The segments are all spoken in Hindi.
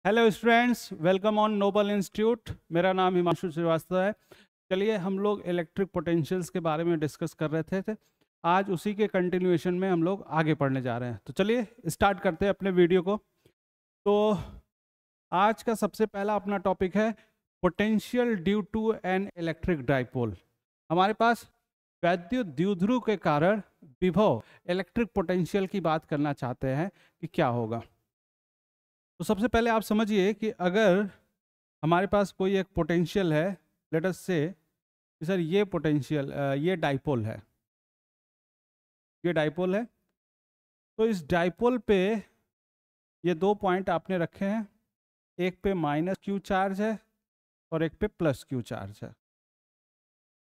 Hello students, welcome on Noble Institute. मेरा नाम हिमांशु श्रीवास्तव है। चलिए, हम लोग इलेक्ट्रिक पोटेंशियल्स के बारे में डिस्कस कर रहे थे। आज उसी के कंटिन्यूएशन में हम लोग आगे पढ़ने जा रहे हैं। तो चलिए स्टार्ट करते हैं अपने वीडियो को। तो आज का सबसे पहला अपना टॉपिक है potential due to an electric dipole. हमारे पास वैद्युत द्विध्रुव के कारण विभव इलेक्ट्रिक पोटेंशियल की बात करना चाहते हैं कि क्या होगा। तो सबसे पहले आप समझिए कि अगर हमारे पास कोई एक पोटेंशियल है, लेट अस से कि सर ये पोटेंशियल ये डाइपोल है, ये डाइपोल है। तो इस डाइपोल पे ये दो पॉइंट आपने रखे हैं, एक पे माइनस क्यू चार्ज है और एक पे प्लस क्यू चार्ज है।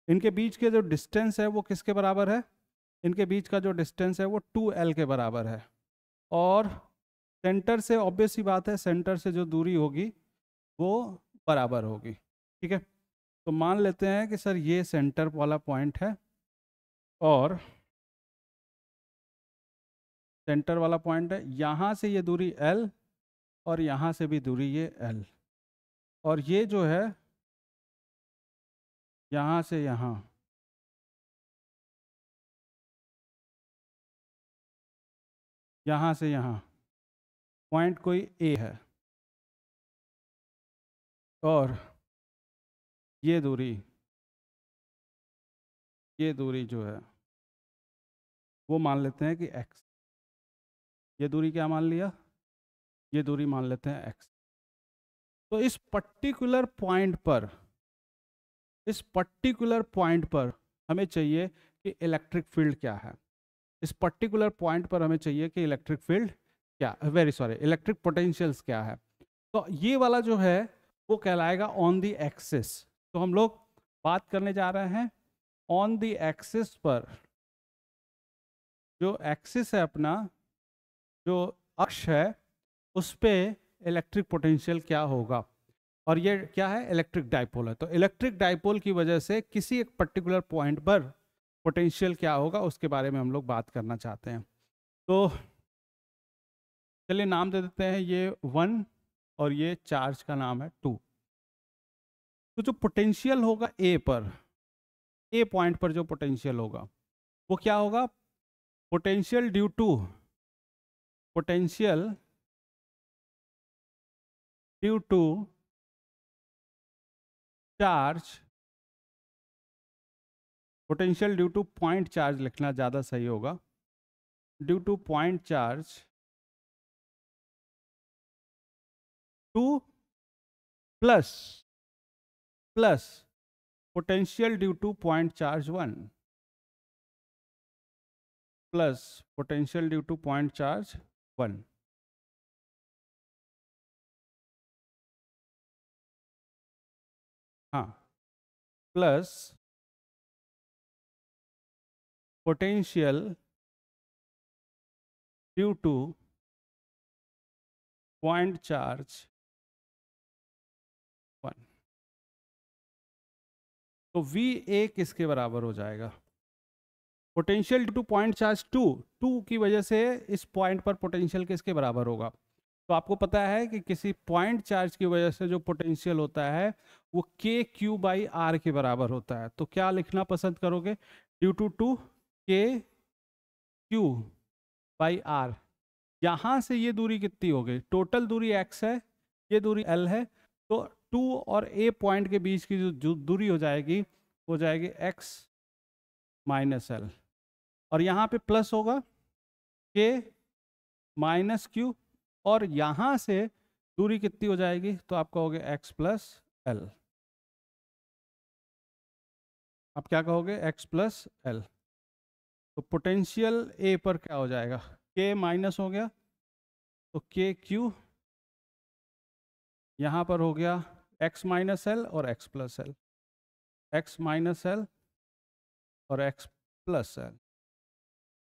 इनके बीच के जो डिस्टेंस है वो किसके बराबर है? इनके बीच का जो डिस्टेंस है वो 2L के बराबर है। और सेंटर से ऑब्वियस सी बात है, सेंटर से जो दूरी होगी वो बराबर होगी। ठीक है, तो मान लेते हैं कि सर ये सेंटर वाला पॉइंट है और सेंटर वाला पॉइंट है, यहाँ से ये दूरी L और यहाँ से भी दूरी ये L, और ये जो है यहाँ से यहाँ से यहाँ पॉइंट कोई A है, और ये दूरी जो है वो मान लेते हैं कि x। ये दूरी क्या मान लिया? ये दूरी मान लेते हैं x। तो इस पर्टिकुलर पॉइंट पर हमें चाहिए कि इलेक्ट्रिक फील्ड क्या है। इस पर्टिकुलर पॉइंट पर हमें चाहिए कि इलेक्ट्रिक फील्ड क्या, इलेक्ट्रिक पोटेंशियल्स क्या है। तो ये वाला जो है वो कहलाएगा ऑन द एक्सिस। तो हम लोग बात करने जा रहे हैं ऑन द एक्सिस पर। जो एक्सिस है अपना, जो अक्ष है, उस पे इलेक्ट्रिक पोटेंशियल क्या होगा। और ये क्या है? इलेक्ट्रिक डाइपोल है। तो इलेक्ट्रिक डाइपोल की वजह से किसी एक पर्टिकुलर पॉइंट पर पोटेंशियल क्या होगा उसके बारे में हम लोग बात करना चाहते हैं। तो चलिए नाम दे देते हैं, ये 1 और ये चार्ज का नाम है 2। तो जो पोटेंशियल होगा ए पॉइंट पर जो पोटेंशियल होगा वो क्या होगा? Potential due to charge, potential due to point charge लिखना ज़्यादा सही होगा। Due to point charge 2 plus potential due to point charge 1 plus potential due to point charge 1। हाँ, plus potential due to point charge 1। तो VA किसके बराबर हो जाएगा? Potential due to point charge 2 की वजह से इस पॉइंट पर पोटेंशियल किसके बराबर होगा? तो आपको पता है कि किसी पॉइंट चार्ज की वजह से जो पोटेंशियल होता है वो KQ/R के बराबर होता है। तो क्या लिखना पसंद करोगे? Due to KQ/R। यहाँ से ये दूरी कितनी हो गई? टोटल दूरी x है, ये दूरी L है। तो 2 और A पॉइंट के बीच की जो दूरी हो जाएगी x माइनस L, और यहाँ पे प्लस होगा K माइनस Q, और यहाँ से दूरी कितनी हो जाएगी? तो आप कहोगे x प्लस L। आप क्या कहोगे? x plus L। तो पोटेंशियल A पर क्या हो जाएगा? K माइनस हो गया तो KQ, यहाँ पर हो गया x माइनस L और x plus L, x minus L और x प्लस L।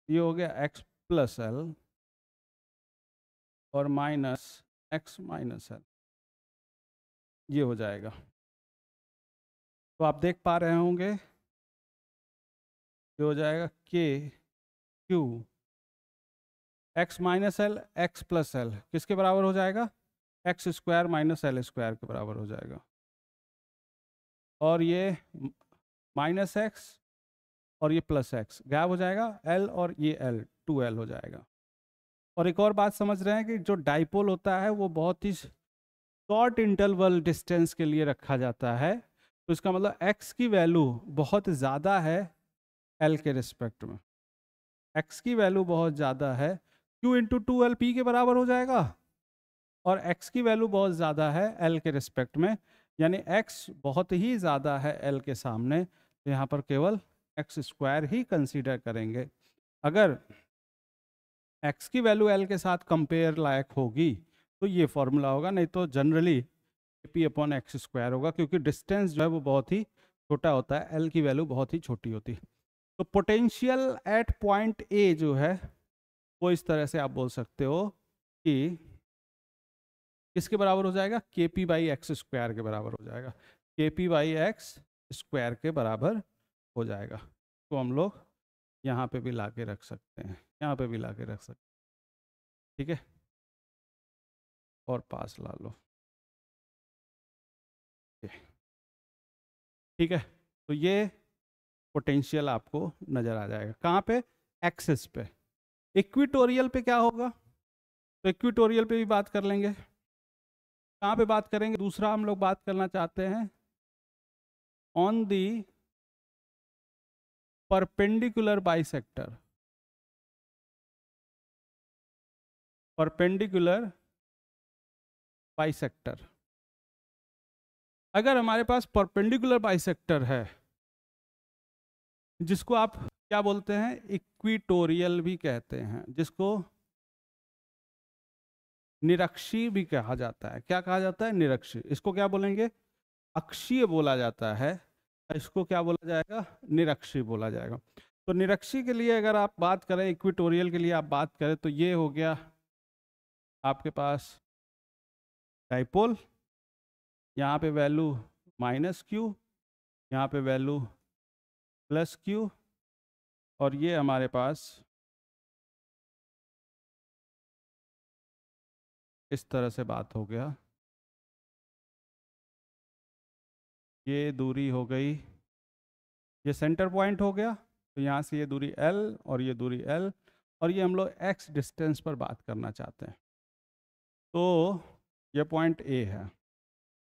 ये हो गया x प्लस L और माइनस x माइनस L, ये हो जाएगा। तो आप देख पा रहे होंगे ये हो जाएगा KQ x minus L x plus L किसके बराबर हो जाएगा? X square minus L square के बराबर हो जाएगा, और ये माइनस एक्स और ये प्लस एक्स गैप हो जाएगा, एल और ये एल 2l हो जाएगा। और एक और बात समझ रहे हैं कि जो डाइपोल होता है वो बहुत ही शॉर्ट इंटरवल डिस्टेंस के लिए रखा जाता है, तो इसका मतलब x की वैल्यू बहुत ज़्यादा है l के रिस्पेक्ट में, x की वैल्यू बहुत ज़्यादा है, q इंटू 2l p के बराबर हो जाएगा, और x की वैल्यू बहुत ज़्यादा है l के रिस्पेक्ट में, यानी x बहुत ही ज़्यादा है l के सामने, तो यहाँ पर केवल एक्स स्क्वायर ही कंसीडर करेंगे। अगर x की वैल्यू l के साथ कंपेयर लायक होगी तो ये फॉर्मूला होगा, नहीं तो generally p upon x square होगा, क्योंकि डिस्टेंस जो है वो बहुत ही छोटा होता है, l की वैल्यू बहुत ही छोटी होती है। तो पोटेंशियल एट पॉइंट ए जो है वो इस तरह से आप बोल सकते हो कि किसके बराबर हो जाएगा, के पी बाई एक्स स्क्वायर के बराबर हो जाएगा, के पी बाई एक्स स्क्वायर के बराबर हो जाएगा। तो हम लोग यहाँ पे भी ला के रख सकते हैं, यहाँ पे भी ला के रख सकते हैं, ठीक है, और पास ला लो, ठीक है। तो ये पोटेंशियल आपको नजर आ जाएगा कहाँ पे, एक्सिस पे। इक्विटोरियल पे क्या होगा, तो इक्विटोरियल पे भी बात कर लेंगे। कहाँ पे बात करेंगे, दूसरा हम लोग बात करना चाहते हैं on the perpendicular bisector, perpendicular bisector. अगर हमारे पास परपेंडिकुलर बाइसेक्टर है, जिसको आप क्या बोलते हैं, इक्विटोरियल भी कहते हैं, जिसको निरक्षीय भी कहा जाता है। क्या कहा जाता है, निरक्षीय। इसको क्या बोलेंगे, अक्षीय बोला जाता है, इसको क्या बोला जाएगा, निरक्षीय बोला जाएगा। तो निरक्षीय के लिए अगर आप बात करें, इक्विटोरियल के लिए आप बात करें, तो ये हो गया आपके पास डाइपोल, यहाँ पे वैल्यू माइनस क्यू, यहाँ पे वैल्यू प्लस क्यू, और ये हमारे पास इस तरह से बात हो गया, ये दूरी हो गई, ये सेंटर पॉइंट हो गया, तो यहाँ से ये दूरी L और ये दूरी L, और ये हम लोग x डिस्टेंस पर बात करना चाहते हैं, तो ये पॉइंट A है।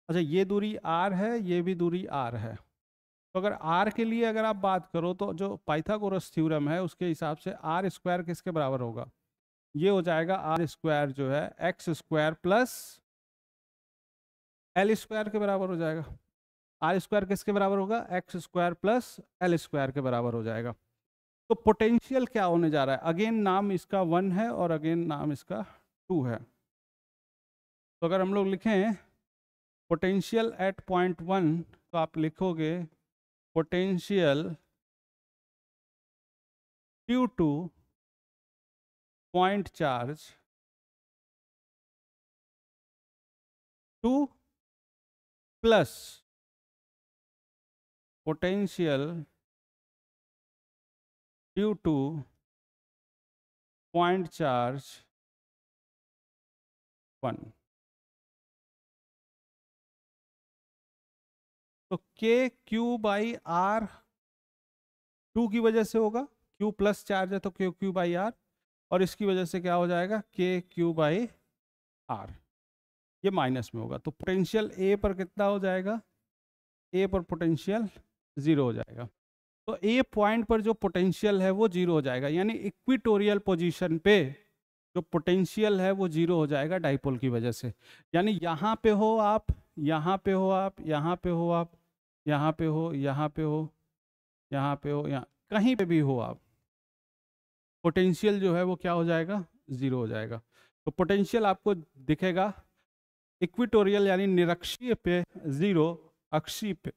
अच्छा, ये दूरी R है, ये भी दूरी R है। तो अगर R के लिए अगर आप बात करो, तो जो पाइथागोरस थ्योरम है उसके हिसाब से R स्क्वायर किसके बराबर होगा, ये हो जाएगा R स्क्वायर जो है x square plus L square के बराबर हो जाएगा। आर स्क्वायर किसके बराबर होगा, x square plus L square के बराबर हो जाएगा। तो पोटेंशियल क्या होने जा रहा है, अगेन नाम इसका 1 है और अगेन नाम इसका 2 है। तो अगर हम लोग लिखें पोटेंशियल एट पॉइंट 1, तो आप लिखोगे potential due to point charge 2 plus potential due to point charge 1। तो के क्यू बाई आर 2 की वजह से होगा, क्यू प्लस चार्ज है तो के क्यू बाई आर, और इसकी वजह से क्या हो जाएगा, के क्यू बाई आर, ये माइनस में होगा। तो पोटेंशियल ए पर कितना हो जाएगा, ए पर पोटेंशियल 0 हो जाएगा। तो ए पॉइंट पर जो पोटेंशियल है वो 0 हो जाएगा, यानी इक्विटोरियल पोजीशन पे जो पोटेंशियल है वो 0 हो जाएगा डाइपोल की वजह से। यानी यहाँ पे हो आप, यहाँ पे हो आप, यहाँ पे हो आप, यहाँ पे हो, यहाँ पे हो, यहाँ पे हो, यहाँ कहीं पे भी हो आप, पोटेंशियल जो है वो क्या हो जाएगा, 0 हो जाएगा। तो पोटेंशियल आपको दिखेगा इक्विटोरियल यानी निरक्षीय पे 0, अक्षीय पे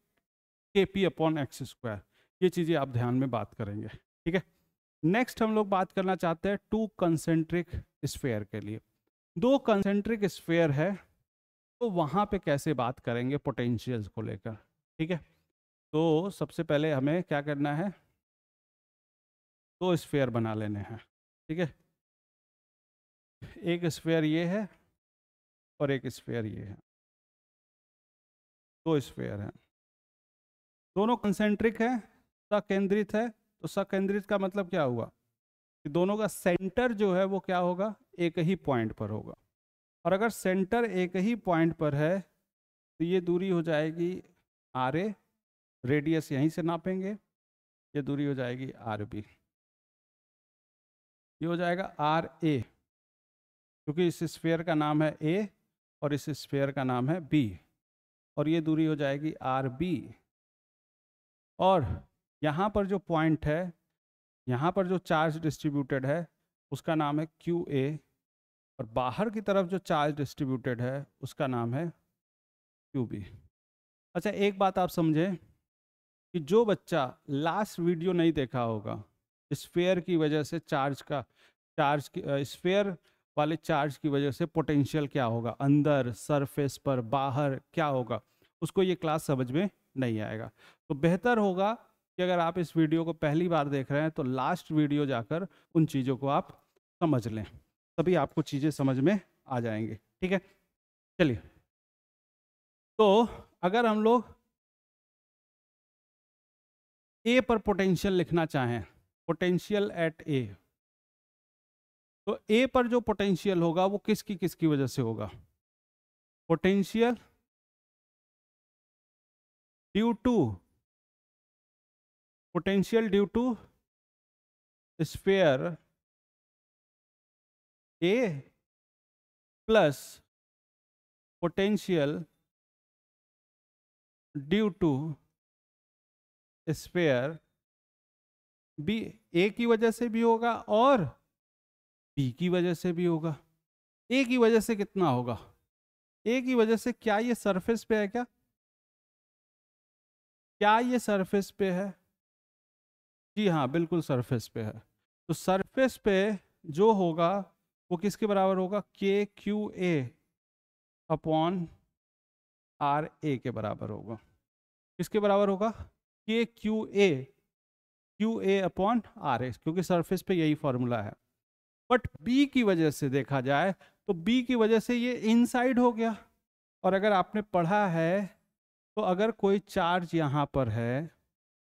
के पी अपॉन एक्स स्क्वायर। ये चीज़ें आप ध्यान में बात करेंगे, ठीक है। नेक्स्ट हम लोग बात करना चाहते हैं 2 कंसेंट्रिक स्फेयर के लिए। 2 कंसेंट्रिक स्फेयर है, तो वहाँ पे कैसे बात करेंगे पोटेंशियल्स को लेकर, ठीक है। तो सबसे पहले हमें क्या करना है, 2 स्फेयर बना लेने हैं, ठीक है। एक स्फेयर ये है और एक स्फीयर ये है, दो स्फीयर हैं, दोनों कंसेंट्रिक है, सकेंद्रित है। तो सकेंद्रित का मतलब क्या हुआ कि दोनों का सेंटर जो है वो क्या होगा, एक ही पॉइंट पर होगा। और अगर सेंटर एक ही पॉइंट पर है तो ये दूरी हो जाएगी आर ए, रेडियस यहीं से नापेंगे, ये दूरी हो जाएगी आर बी, ये हो जाएगा आर ए, क्योंकि इस स्फीयर का नाम है ए और इस स्फीयर का नाम है बी, और ये दूरी हो जाएगी आर बी। और यहाँ पर जो पॉइंट है, यहाँ पर जो चार्ज डिस्ट्रीब्यूटेड है उसका नाम है क्यू ए, और बाहर की तरफ जो चार्ज डिस्ट्रीब्यूटेड है उसका नाम है क्यू बी। अच्छा, एक बात आप समझें कि जो बच्चा लास्ट वीडियो नहीं देखा होगा, स्फीयर की वजह से चार्ज की स्फीयर वाले चार्ज की वजह से पोटेंशियल क्या होगा अंदर सरफेस पर, बाहर क्या होगा, उसको ये क्लास समझ में नहीं आएगा। तो बेहतर होगा कि अगर आप इस वीडियो को पहली बार देख रहे हैं तो लास्ट वीडियो जाकर उन चीज़ों को आप समझ लें, तभी आपको चीज़ें समझ में आ जाएंगी। ठीक है, चलिए। तो अगर हम लोग ए पर पोटेंशियल लिखना चाहें, पोटेंशियल एट ए, तो ए पर जो पोटेंशियल होगा वो किसकी वजह से होगा, potential due to sphere A plus potential due to sphere B. A की वजह से भी होगा और बी की वजह से भी होगा। ए की वजह से कितना होगा, ए की वजह से क्या ये सरफेस पे है, क्या ये सरफेस पे है? जी हाँ, बिल्कुल सरफेस पे है। तो सरफेस पे जो होगा वो किसके बराबर होगा, के Q A upon R A के बराबर होगा। किसके बराबर होगा, के Q A upon R A, क्योंकि सरफेस पे यही फॉर्मूला है। बट बी की वजह से देखा जाए तो बी की वजह से ये इनसाइड हो गया। और अगर आपने पढ़ा है तो अगर कोई चार्ज यहाँ पर है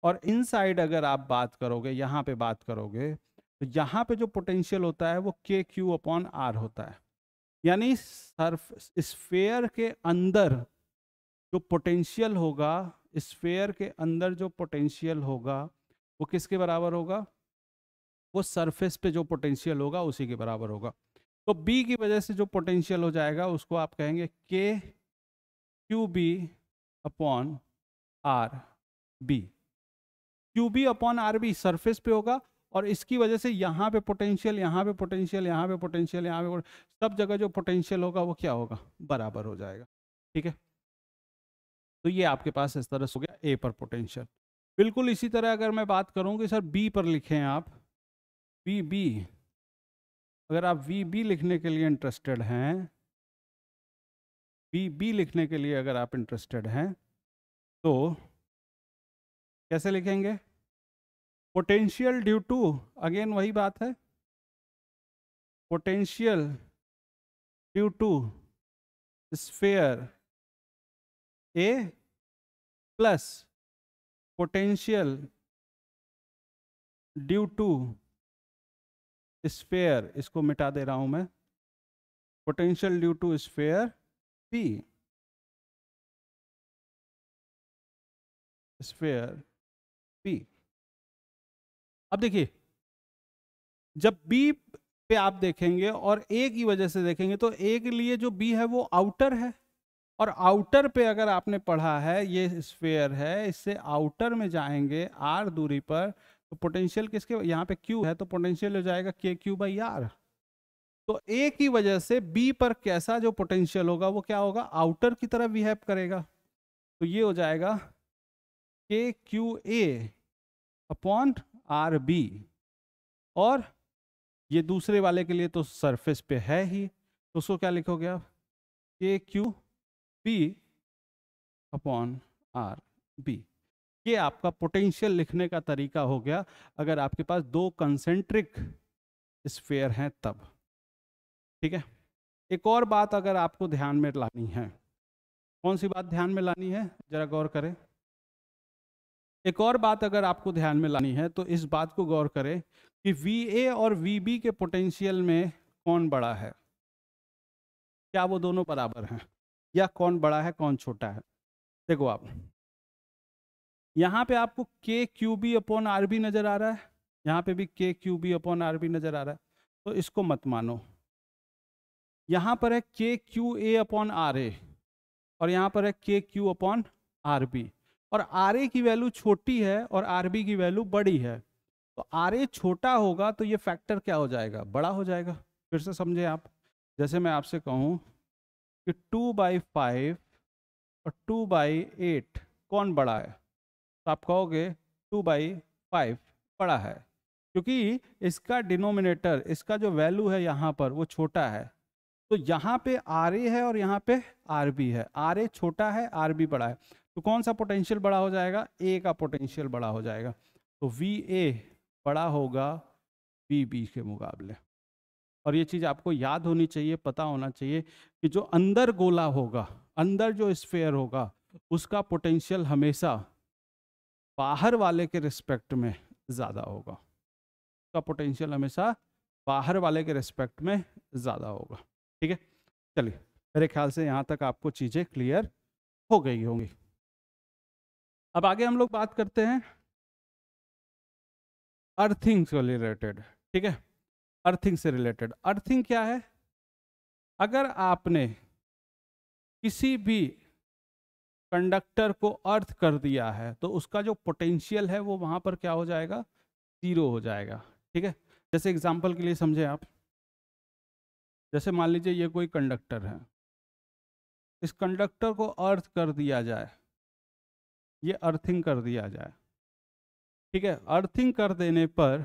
और इनसाइड अगर आप बात करोगे, यहाँ पे बात करोगे, तो यहाँ पे जो पोटेंशियल होता है वो के क्यू अपॉन आर होता है। यानी स्फीयर के अंदर जो पोटेंशियल होगा, स्फीयर के अंदर जो पोटेंशियल होगा वो किसके बराबर होगा, वो सरफेस पे जो पोटेंशियल होगा उसी के बराबर होगा। तो बी की वजह से जो पोटेंशियल हो जाएगा उसको आप कहेंगे K Q B upon R B. Q B upon R B surface पे होगा और इसकी वजह से यहाँ पे पोटेंशियल, यहाँ पे पोटेंशियल, यहाँ पे पोटेंशियल, यहाँ पे सब जगह जो पोटेंशियल होगा वो क्या होगा, बराबर हो जाएगा। ठीक है, तो ये आपके पास इस तरह से हो गया ए पर पोटेंशियल। बिल्कुल इसी तरह अगर मैं बात करूँ कि सर बी पर लिखें आप, वी बी, अगर आप वी बी लिखने के लिए इंटरेस्टेड हैं, वी बी लिखने के लिए अगर आप इंटरेस्टेड हैं तो कैसे लिखेंगे, पोटेंशियल ड्यू टू, अगेन वही बात है, potential due to sphere A plus potential due to sphere, इसको मिटा दे रहा हूं मैं, potential due to sphere B, sphere B. अब देखिए, जब बी पे आप देखेंगे और ए की वजह से देखेंगे तो ए के लिए जो बी है वो आउटर है, और आउटर पे अगर आपने पढ़ा है ये स्फीयर है, इससे आउटर में जाएंगे आर दूरी पर, तो पोटेंशियल किसके, यहाँ पे क्यू है तो पोटेंशियल हो जाएगा के क्यू बाई आर। तो ए की वजह से बी पर कैसा जो पोटेंशियल होगा वो क्या होगा, आउटर की तरफ बिहेव करेगा। तो ये हो जाएगा K Q A upon R B, और ये दूसरे वाले के लिए तो सरफेस पे है ही, तो उसको क्या लिखोगे आप, K Q B upon R B. ये आपका पोटेंशियल लिखने का तरीका हो गया अगर आपके पास दो कंसेंट्रिक स्फीयर हैं तब। ठीक है, एक और बात अगर आपको ध्यान में लानी है, कौन सी बात ध्यान में लानी है, जरा गौर करें। एक और बात अगर आपको ध्यान में लानी है तो इस बात को गौर करें कि VA और VB के पोटेंशियल में कौन बड़ा है, क्या वो दोनों बराबर हैं, या कौन बड़ा है कौन छोटा है। देखो आप यहाँ पे आपको K/QB/RB नजर आ रहा है, यहाँ पे भी K/QB/RB नजर आ रहा है, तो इसको मत मानो। यहाँ पर है KQA/RA और यहाँ पर है KQ/RB, और RA की वैल्यू छोटी है और RB की वैल्यू बड़ी है, तो RA छोटा होगा तो ये फैक्टर क्या हो जाएगा, बड़ा हो जाएगा। फिर से समझे आप, जैसे मैं आपसे कहूँ कि 2/5 और 2/8 कौन बड़ा है, तो आप कहोगे 2/5 बड़ा है, क्योंकि इसका डिनोमिनेटर, इसका जो वैल्यू है यहाँ पर वो छोटा है। तो यहाँ पे RA है और यहाँ पे RB है, RA छोटा है RB बड़ा है, तो कौन सा पोटेंशियल बड़ा हो जाएगा, A का पोटेंशियल बड़ा हो जाएगा। तो VA बड़ा होगा VB के मुकाबले। और ये चीज़ आपको याद होनी चाहिए, पता होना चाहिए कि जो अंदर गोला होगा, अंदर जो स्फेयर होगा, उसका पोटेंशियल हमेशा बाहर वाले के रिस्पेक्ट में ज़्यादा होगा, उसका पोटेंशियल हमेशा बाहर वाले के रिस्पेक्ट में ज़्यादा होगा। ठीक है, चलिए मेरे ख्याल से यहाँ तक आपको चीज़ें क्लियर हो गई होंगी। अब आगे हम लोग बात करते हैं अर्थिंग से रिलेटेड। ठीक है, अर्थिंग से रिलेटेड, अर्थिंग क्या है, अगर आपने किसी भी कंडक्टर को अर्थ कर दिया है तो उसका जो पोटेंशियल है वो वहां पर क्या हो जाएगा, जीरो हो जाएगा। ठीक है, जैसे एग्जांपल के लिए समझे आप, जैसे मान लीजिए ये कोई कंडक्टर है, इस कंडक्टर को अर्थ कर दिया जाए, ये अर्थिंग कर दिया जाए। ठीक है, अर्थिंग कर देने पर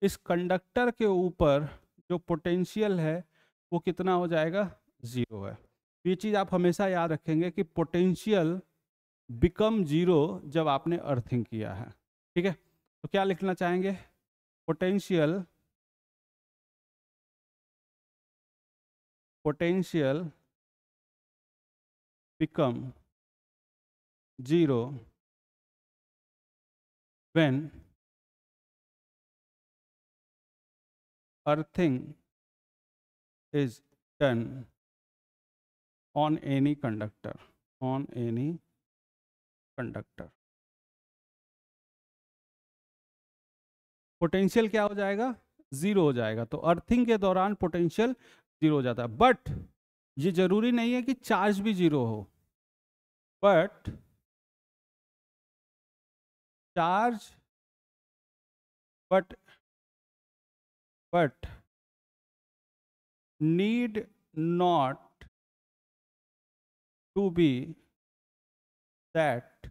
इस कंडक्टर के ऊपर जो पोटेंशियल है वो कितना हो जाएगा, जीरो है। ये चीज़ आप हमेशा याद रखेंगे कि पोटेंशियल बिकम जीरो जब आपने अर्थिंग किया है। ठीक है, तो क्या लिखना चाहेंगे, potential become zero when earthing is done on any conductor, on any conductor. Potential क्या हो जाएगा, जीरो हो जाएगा। तो अर्थिंग के दौरान पोटेंशियल जीरो हो जाता है, बट ये जरूरी नहीं है कि चार्ज भी जीरो हो, but charge but need not to be that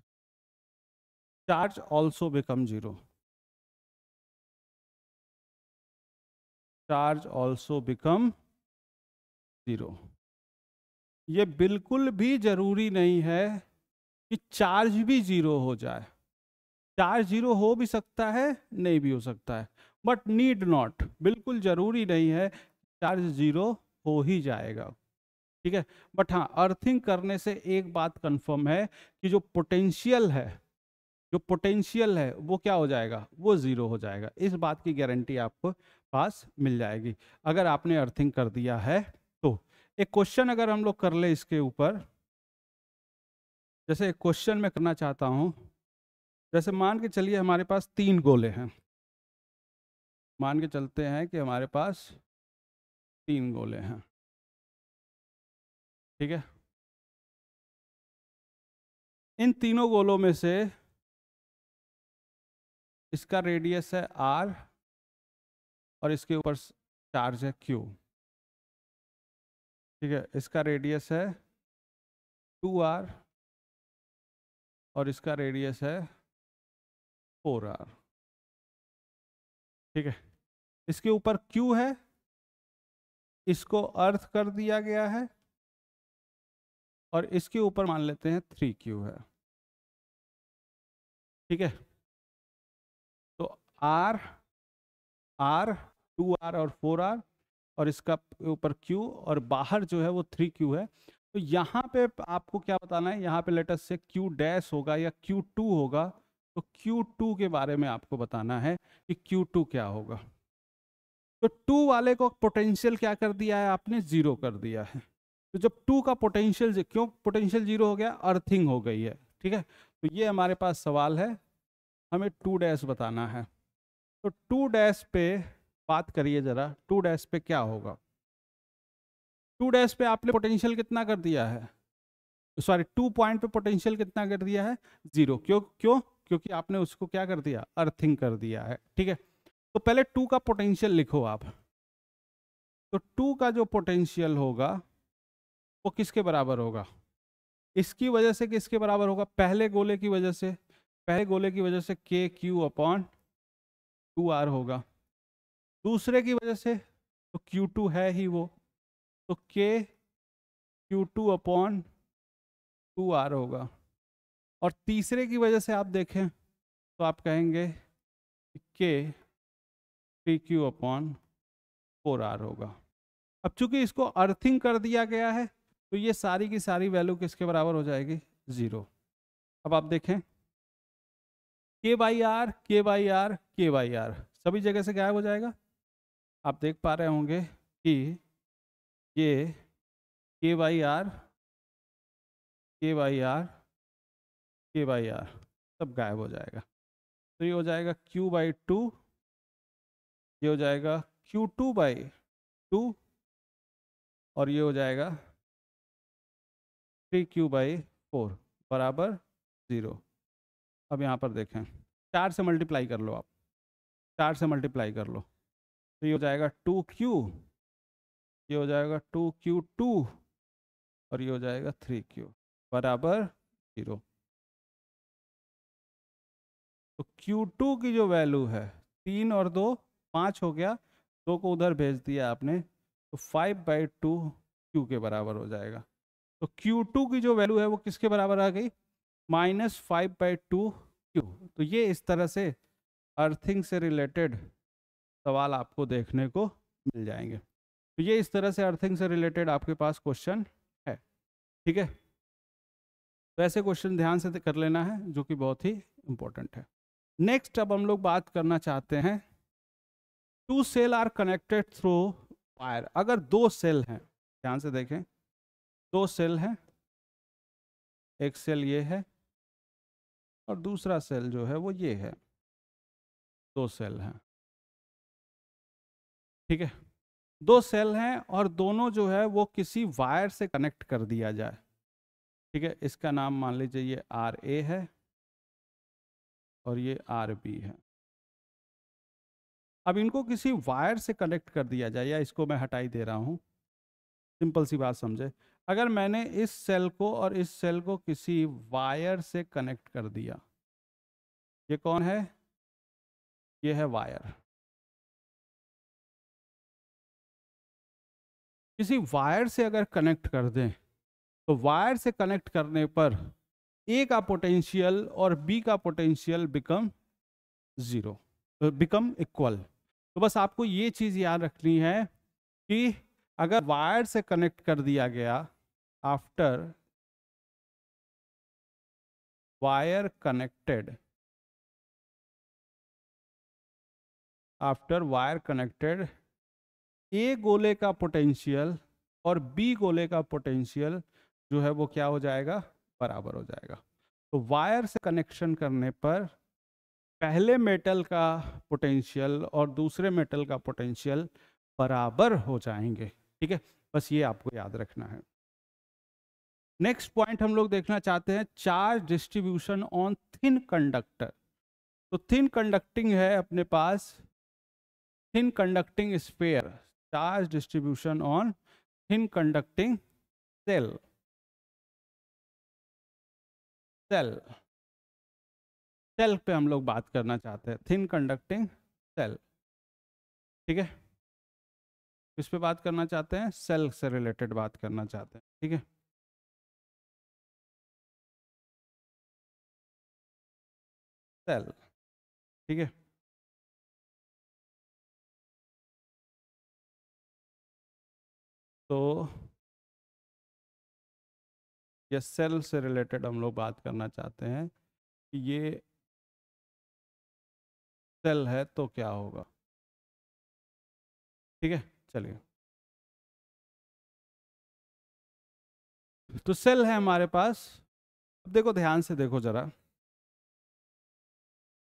charge also become zero, charge also become zero। ये बिल्कुल भी जरूरी नहीं है कि चार्ज भी जीरो हो जाए, चार्ज जीरो हो भी सकता है नहीं भी हो सकता है, बट नीड नॉट, बिल्कुल जरूरी नहीं है चार्ज जीरो हो ही जाएगा। ठीक है, बट हाँ, अर्थिंग करने से एक बात कंफर्म है कि जो पोटेंशियल है, जो पोटेंशियल है वो क्या हो जाएगा, वो जीरो हो जाएगा। इस बात की गारंटी आपको पास मिल जाएगी अगर आपने अर्थिंग कर दिया है तो। एक क्वेश्चन अगर हम लोग कर ले इसके ऊपर, जैसे एक क्वेश्चन मैं करना चाहता हूं, जैसे मान के चलिए हमारे पास 3 गोले हैं, मान के चलते हैं कि हमारे पास 3 गोले हैं। ठीक है, इन तीनों गोलों में से इसका रेडियस है R और इसके ऊपर चार्ज है Q। ठीक है, इसका रेडियस है 2R और इसका रेडियस है 4R। ठीक है, इसके ऊपर Q है, इसको अर्थ कर दिया गया है, और इसके ऊपर मान लेते हैं 3Q है। ठीक है, तो R 2R और 4R, और इसका ऊपर Q और बाहर जो है वो 3Q है। तो यहाँ पे आपको क्या बताना है, यहाँ पे लेटर से Q डैश होगा या Q2 होगा, तो Q2 के बारे में आपको बताना है कि Q2 क्या होगा। तो 2 वाले को पोटेंशियल क्या कर दिया है आपने, जीरो कर दिया है। तो जब 2 का पोटेंशियल, क्यों पोटेंशियल जीरो हो गया, अर्थिंग हो गई है, ठीक है। तो ये हमारे पास सवाल है, हमें 2 डैश बताना है। तो 2 डैश पे बात करिए जरा, 2 डैश पे क्या होगा। 2 डैश पे आपने पोटेंशियल कितना कर दिया है, सॉरी 2 पॉइंट पे पोटेंशियल कितना कर दिया है, जीरो। क्यों क्यों, क्योंकि आपने उसको क्या कर दिया, अर्थिंग कर दिया है, ठीक है। तो पहले 2 का पोटेंशियल लिखो आप। तो 2 का जो पोटेंशियल होगा वो किसके बराबर होगा, इसकी वजह से किसके बराबर होगा, पहले गोले की वजह से, पहले गोले की वजह से के क्यू अपॉन 2R होगा। दूसरे की वजह से तो Q2 है ही वो, तो के Q2 अपॉन 2R होगा। और तीसरे की वजह से आप देखें तो आप कहेंगे के 3Q अपॉन 4R होगा। अब चूंकि इसको अर्थिंग कर दिया गया है तो ये सारी की सारी वैल्यू किसके बराबर हो जाएगी, जीरो। अब आप देखें के बाई आर, के बाई आर, के बाई आर सभी जगह से गायब हो जाएगा। आप देख पा रहे होंगे कि ये के बाई आर, के बाई आर, के बाई आर सब गायब हो जाएगा। तो ये हो जाएगा Q बाई 2, ये हो जाएगा Q2 बाई 2, और ये हो जाएगा 3Q बाई 4 बराबर जीरो। अब यहाँ पर देखें, 4 से मल्टीप्लाई कर लो आप, 4 से मल्टीप्लाई कर लो, तो ये हो जाएगा 2Q, ये हो जाएगा 2Q2, और ये हो जाएगा 3Q बराबर जीरो। तो Q2 की जो वैल्यू है, 3 और 2 5 हो गया, 2 को उधर भेज दिया आपने, तो 5/2 Q के बराबर हो जाएगा। तो Q2 की जो वैल्यू है वो किसके बराबर आ गई, -5/2 Q। तो ये इस तरह से अर्थिंग से रिलेटेड सवाल आपको देखने को मिल जाएंगे। तो ये इस तरह से अर्थिंग से रिलेटेड आपके पास क्वेश्चन है, ठीक है। तो ऐसे क्वेश्चन ध्यान से कर लेना है जो कि बहुत ही इंपॉर्टेंट है। नेक्स्ट अब हम लोग बात करना चाहते हैं, 2 cell are connected through wire. अगर 2 सेल हैं, ध्यान से देखें, 2 सेल हैं, एक सेल ये है और दूसरा सेल जो है वो ये है, 2 सेल हैं, ठीक है। 2 सेल हैं और दोनों जो है वो किसी वायर से कनेक्ट कर दिया जाए, ठीक है। इसका नाम मान लीजिए ये RA है और ये RB है। अब इनको किसी वायर से कनेक्ट कर दिया जाए, या इसको मैं हटाई दे रहा हूं, सिंपल सी बात समझे। अगर मैंने इस सेल को और इस सेल को किसी वायर से कनेक्ट कर दिया, ये कौन है, ये है वायर। किसी वायर से अगर कनेक्ट कर दें तो वायर से कनेक्ट करने पर ए का पोटेंशियल और बी का potential become zero, become equal. तो बस आपको ये चीज याद रखनी है कि अगर वायर से कनेक्ट कर दिया गया, after wire connected, after wire connected, A गोले का पोटेंशियल और बी गोले का पोटेंशियल जो है वो क्या हो जाएगा, बराबर हो जाएगा। तो वायर से कनेक्शन करने पर पहले मेटल का पोटेंशियल और दूसरे मेटल का पोटेंशियल बराबर हो जाएंगे, ठीक है। बस ये आपको याद रखना है। नेक्स्ट पॉइंट हम लोग देखना चाहते हैं, charge distribution on thin conductor. तो थिन कंडक्टिंग है अपने पास, thin conducting sphere, charge distribution on thin conducting shell, shell, shell पे हम लोग बात करना चाहते हैं, थिन कंडक्टिंग सेल, ठीक है। किस पे बात करना चाहते हैं, सेल से रिलेटेड बात करना चाहते हैं, ठीक है। सेल, ठीक है। तो ये सेल से रिलेटेड हम लोग बात करना चाहते हैं कि ये सेल है तो क्या होगा। ठीक है, चलिए। तो सेल है हमारे पास। अब देखो, ध्यान से देखो जरा।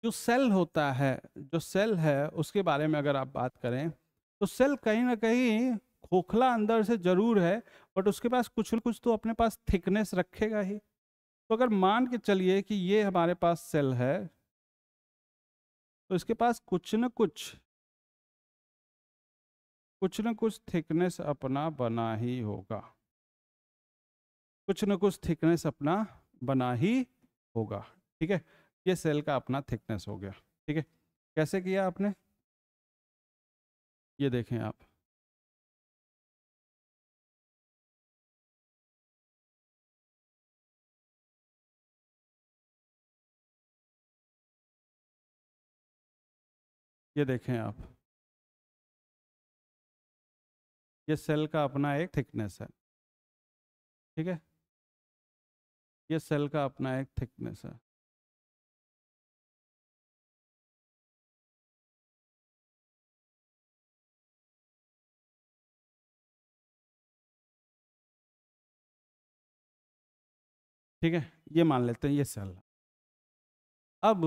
जो सेल होता है, जो सेल है उसके बारे में अगर आप बात करें तो सेल कहीं ना कहीं खोखला अंदर से जरूर है, बट उसके पास कुछ न कुछ तो अपने पास थिकनेस रखेगा ही। तो अगर मान के चलिए कि ये हमारे पास सेल है, तो इसके पास कुछ न कुछ थिकनेस अपना बना ही होगा। कुछ न कुछ थिकनेस अपना बना ही होगा। ठीक है, ये सेल का अपना थिकनेस हो गया। ठीक है, कैसे किया आपने, ये देखें आप। ये देखें आप, ये सेल का अपना एक थिकनेस है। ठीक है, ये सेल का अपना एक थिकनेस है। ठीक है, ये मान लेते हैं ये सेल है। अब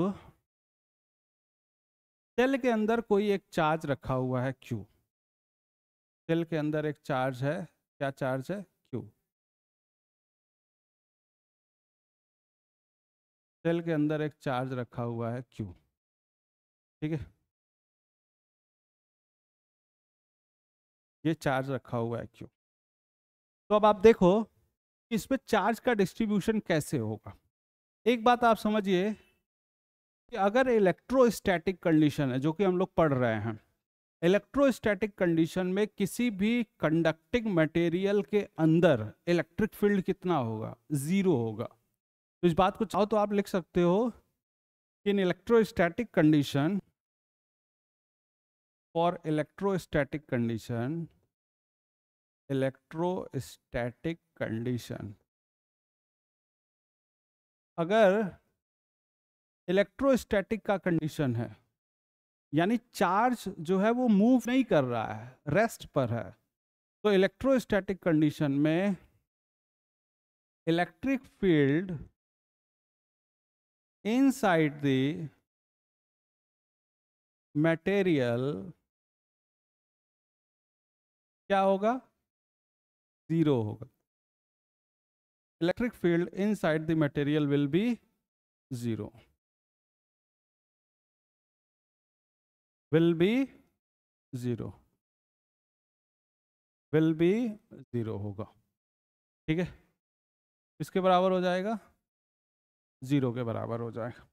सेल के अंदर कोई एक चार्ज रखा हुआ है Q। सेल के अंदर एक चार्ज है, क्या चार्ज है, Q। सेल के अंदर एक चार्ज रखा हुआ है Q। ठीक है, ये चार्ज रखा हुआ है Q। तो अब आप देखो कि इस पे चार्ज का डिस्ट्रीब्यूशन कैसे होगा। एक बात आप समझिए कि अगर इलेक्ट्रोस्टैटिक कंडीशन है, जो कि हम लोग पढ़ रहे हैं, इलेक्ट्रोस्टैटिक कंडीशन में किसी भी कंडक्टिंग मटेरियल के अंदर इलेक्ट्रिक फील्ड कितना होगा, जीरो होगा। तो इस बात को चाहो तो आप लिख सकते हो कि इन electrostatic condition, for electrostatic condition, electrostatic condition, अगर इलेक्ट्रोस्टैटिक का कंडीशन है, यानी चार्ज जो है वो मूव नहीं कर रहा है, रेस्ट पर है, तो इलेक्ट्रोस्टैटिक कंडीशन में electric field inside the material क्या होगा, जीरो होगा। Electric field inside the material will be zero, will be zero, will be zero होगा। ठीक है, इसके बराबर हो जाएगा, जीरो के बराबर हो जाएगा।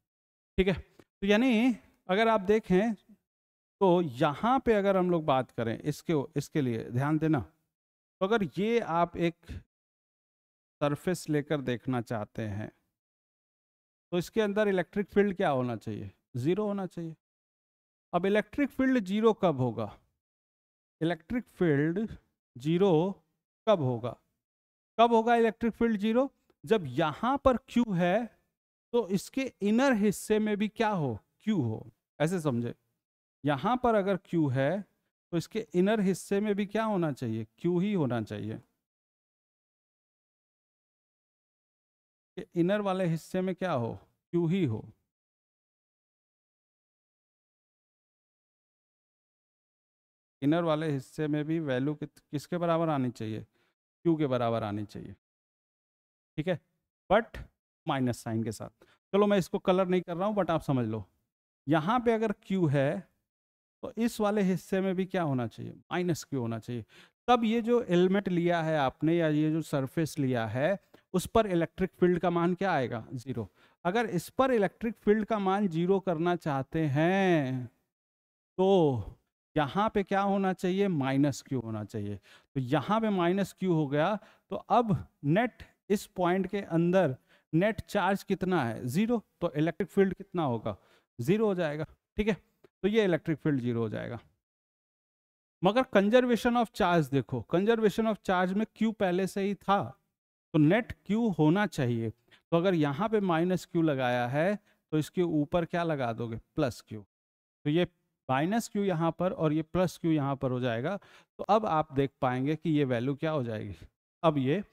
ठीक है, तो यानी अगर आप देखें तो यहाँ पे अगर हम लोग बात करें इसके लिए ध्यान देना, तो अगर ये आप एक सरफेस लेकर देखना चाहते हैं तो इसके अंदर इलेक्ट्रिक फील्ड क्या होना चाहिए, जीरो होना चाहिए। अब इलेक्ट्रिक फील्ड जीरो कब होगा, इलेक्ट्रिक फील्ड जीरो कब होगा, कब होगा इलेक्ट्रिक फील्ड जीरो, जब यहां पर Q है तो इसके इनर हिस्से में भी क्या हो, Q हो। ऐसे समझे, यहां पर अगर Q है तो इसके इनर हिस्से में भी क्या होना चाहिए, Q ही होना चाहिए। इनर वाले हिस्से में क्या हो, Q ही हो। इनर वाले हिस्से में भी वैल्यू किसके बराबर आनी चाहिए, Q के बराबर आनी चाहिए। ठीक है, बट माइनस साइन के साथ। चलो मैं इसको कलर नहीं कर रहा हूं, बट आप समझ लो, यहां पे अगर Q है तो इस वाले हिस्से में भी क्या होना चाहिए, माइनस Q होना चाहिए। तब ये जो एलिमेंट लिया है आपने, या ये जो सरफेस लिया है, उस पर इलेक्ट्रिक फील्ड का मान क्या आएगा, जीरो। अगर इस पर इलेक्ट्रिक फील्ड का मान जीरो करना चाहते हैं तो यहाँ पे क्या होना चाहिए, माइनस Q होना चाहिए। तो यहाँ पे माइनस Q हो गया, तो अब नेट इस पॉइंट के अंदर नेट चार्ज कितना है, जीरो, तो इलेक्ट्रिक फील्ड कितना होगा, जीरो हो जाएगा। ठीक है, तो ये इलेक्ट्रिक फील्ड जीरो हो जाएगा। मगर कंजर्वेशन ऑफ चार्ज देखो, कंजर्वेशन ऑफ चार्ज में Q पहले से ही था, तो नेट Q होना चाहिए। तो अगर यहाँ पे माइनस Q लगाया है तो इसके ऊपर क्या लगा दोगे, प्लस Q। तो ये माइनस Q यहाँ पर और ये प्लस Q यहाँ पर हो जाएगा। तो अब आप देख पाएंगे कि ये वैल्यू क्या हो जाएगी, अब ये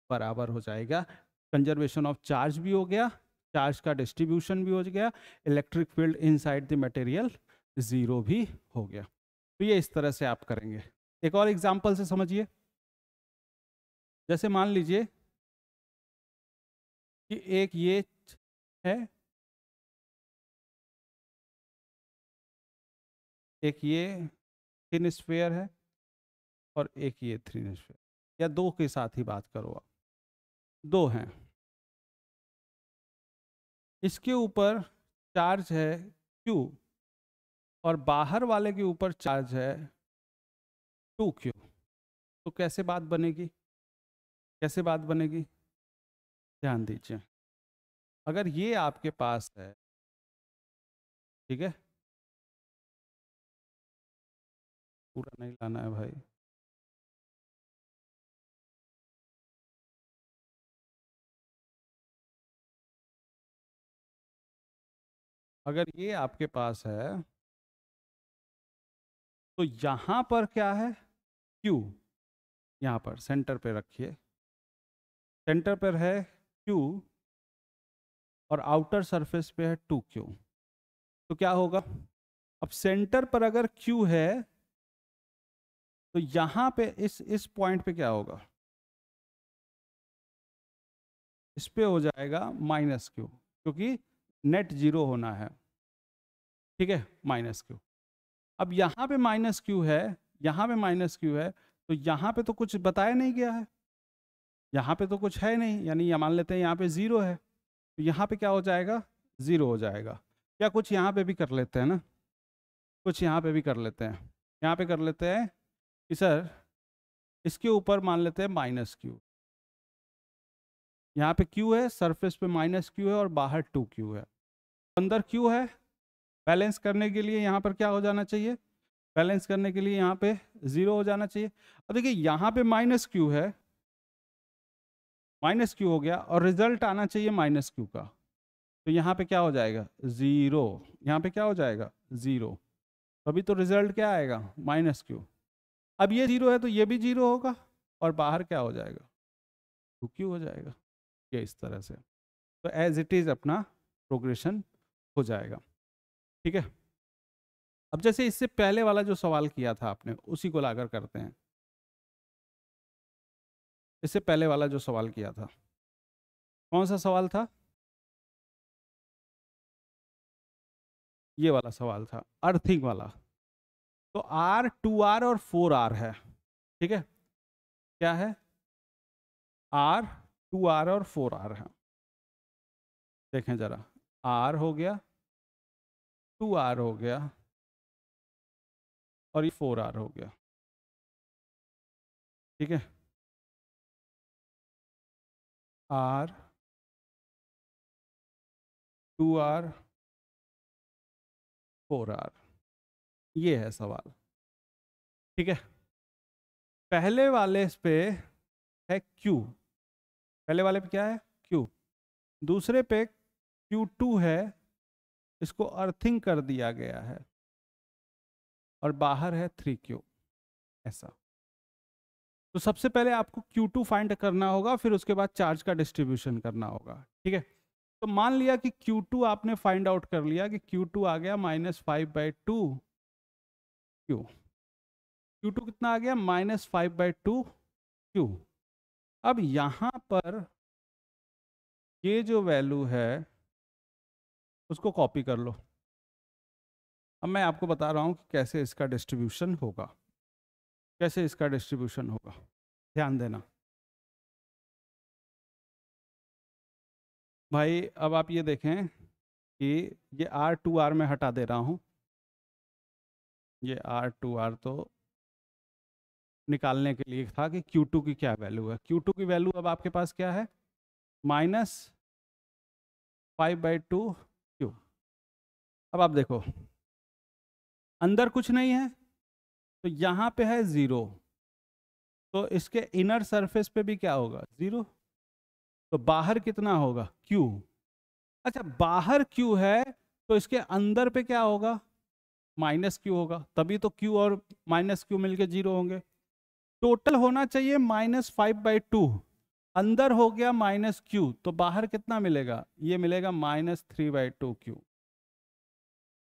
बराबर हो जाएगा। कंजर्वेशन ऑफ चार्ज भी हो गया, चार्ज का डिस्ट्रीब्यूशन भी हो गया, electric field inside the material zero भी हो गया। तो ये इस तरह से आप करेंगे। एक और एग्जांपल से समझिए, जैसे मान लीजिए कि एक ये है, एक ये थिन स्फीयर है और एक ये थिन स्फीयर, या दो के साथ ही बात करो आप, दो हैं, इसके ऊपर चार्ज है Q और बाहर वाले के ऊपर चार्ज है 2Q। तो कैसे बात बनेगी, कैसे बात बनेगी, ध्यान दीजिए। अगर ये आपके पास है, ठीक है, पूरा नहीं लाना है भाई, अगर ये आपके पास है तो यहां पर क्या है, Q, यहां पर सेंटर पे रखिए, सेंटर पर है Q और आउटर सरफेस पे है 2Q। तो क्या होगा, अब सेंटर पर अगर Q है तो यहां पे इस पॉइंट पे क्या होगा, इस पे हो जाएगा माइनस Q, क्योंकि नेट जीरो होना है, ठीक है, माइनस Q। अब यहाँ पे माइनस Q है, यहाँ पे माइनस Q है, तो यहाँ पे तो कुछ बताया नहीं गया है, यहाँ पे तो कुछ है नहीं, यानी ये मान लेते हैं यहाँ पे जीरो है, तो यहाँ पे क्या हो जाएगा, जीरो हो जाएगा। क्या कुछ यहाँ पे भी कर लेते हैं ना, कुछ यहाँ पे भी कर लेते हैं, यहाँ पे कर लेते हैं कि सर इसके ऊपर मान लेते हैं माइनस Q, यहाँ पे Q है, सरफेस पे माइनस Q है और बाहर 2Q है, अंदर Q है, बैलेंस करने के लिए यहाँ पर क्या हो जाना चाहिए, बैलेंस करने के लिए यहाँ पे जीरो हो जाना चाहिए। अब देखिए यहाँ पे माइनस Q है, माइनस Q हो गया और रिजल्ट आना चाहिए माइनस Q का, तो यहाँ पे क्या हो जाएगा, जीरो, यहाँ पे क्या हो जाएगा, जीरो। अभी तो रिजल्ट क्या आएगा, माइनस Q। अब ये जीरो है तो ये भी जीरो होगा और बाहर क्या हो जाएगा, 2Q हो जाएगा। ये इस तरह से, तो एज इट इज अपना प्रोग्रेशन हो जाएगा, ठीक है। अब जैसे इससे पहले वाला जो सवाल किया था आपने, उसी को लाकर करते हैं। इससे पहले वाला जो सवाल किया था, कौन सा सवाल था, ये वाला सवाल था, अर्थिंग वाला। तो R, 2R और 4R है, ठीक है, क्या है, R, 2R और 4R है। देखें जरा, R हो गया, 2R हो गया और ये 4R हो गया, ठीक है, R, 2R, 4R, ये है सवाल, ठीक है। पहले वाले पे है Q, पहले वाले पे क्या है, Q, दूसरे पे Q2 है, इसको अर्थिंग कर दिया गया है और बाहर है 3Q, ऐसा। तो सबसे पहले आपको Q2 फाइंड करना होगा, फिर उसके बाद चार्ज का डिस्ट्रीब्यूशन करना होगा, ठीक है। तो मान लिया कि Q2 आपने फाइंड आउट कर लिया कि Q2 आ गया -5/2Q, Q2 कितना आ गया, -5/2Q। अब यहां पर ये जो वैल्यू है उसको कॉपी कर लो। अब मैं आपको बता रहा हूं कि कैसे इसका डिस्ट्रीब्यूशन होगा, कैसे इसका डिस्ट्रीब्यूशन होगा, ध्यान देना भाई। अब आप ये देखें कि ये R2R में हटा दे रहा हूं, ये R2R तो निकालने के लिए था कि Q2 की क्या वैल्यू है। Q2 की वैल्यू अब आपके पास क्या है, -5/2Q। अब आप देखो अंदर कुछ नहीं है, तो यहाँ पे है 0, तो इसके इनर सरफेस पे भी क्या होगा 0, तो बाहर कितना होगा Q। अच्छा बाहर Q है तो इसके अंदर पे क्या होगा -Q होगा, तभी तो Q और -Q मिलके 0 होंगे। टोटल होना चाहिए -5/2, अंदर हो गया -Q, तो बाहर कितना मिलेगा, ये मिलेगा -3/2Q।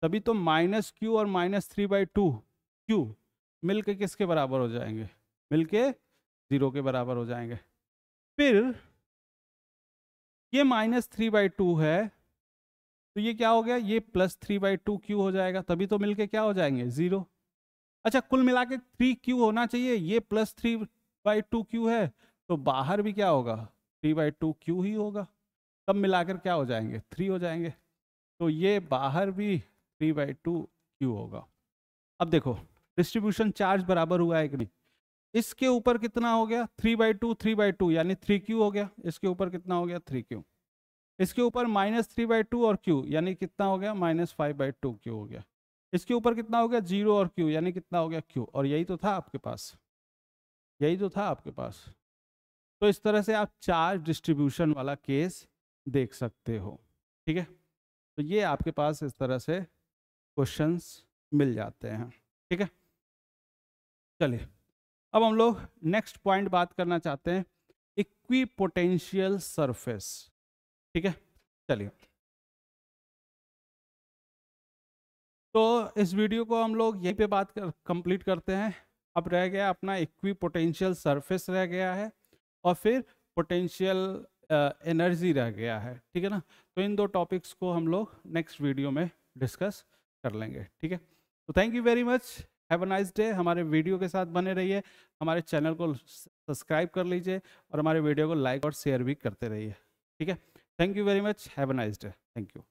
तभी तो -Q और -3/2Q मिलके किसके बराबर हो जाएंगे, मिलके 0 के बराबर हो जाएंगे। फिर ये -3/2 है तो ये क्या हो गया, ये +3/2Q हो जाएगा, तभी तो मिलके क्या हो जाएंगे 0। अच्छा कुल मिला के 3Q होना चाहिए, ये +3/2Q है, तो बाहर भी क्या होगा 3/2Q ही होगा, तब मिलाकर क्या हो जाएंगे 3 हो जाएंगे, तो ये बाहर भी 3/2Q होगा। अब देखो डिस्ट्रीब्यूशन चार्ज बराबर हुआ है कि नहीं, इसके ऊपर कितना हो गया 3/2 यानी 3Q हो गया, इसके ऊपर कितना हो गया 3Q, इसके ऊपर -3/2 और Q यानी कितना हो गया -5/2Q हो गया, इसके ऊपर कितना हो गया 0 और Q यानी कितना हो गया Q, और यही तो था आपके पास, यही तो था आपके पास। तो इस तरह से आप चार्ज डिस्ट्रीब्यूशन वाला केस देख सकते हो, ठीक है। तो ये आपके पास इस तरह से क्वेश्चंस मिल जाते हैं, ठीक है। चलिए अब हम लोग नेक्स्ट पॉइंट बात करना चाहते हैं, इक्विपोटेंशियल सरफेस, ठीक है। चलिए तो इस वीडियो को हम लोग यहीं पे बात कंप्लीट करते हैं। अब रह गया अपना इक्विपोटेंशियल सरफेस रह गया है, और फिर पोटेंशियल एनर्जी रह गया है, ठीक है ना। तो इन दो टॉपिक्स को हम लोग नेक्स्ट वीडियो में डिस्कस कर लेंगे, ठीक है। तो thank you very much, have a nice day. हमारे वीडियो के साथ बने रहिए, हमारे चैनल को सब्सक्राइब कर लीजिए और हमारे वीडियो को लाइक और शेयर भी करते रहिए, ठीक है। Thank you very much, have a nice day, thank you.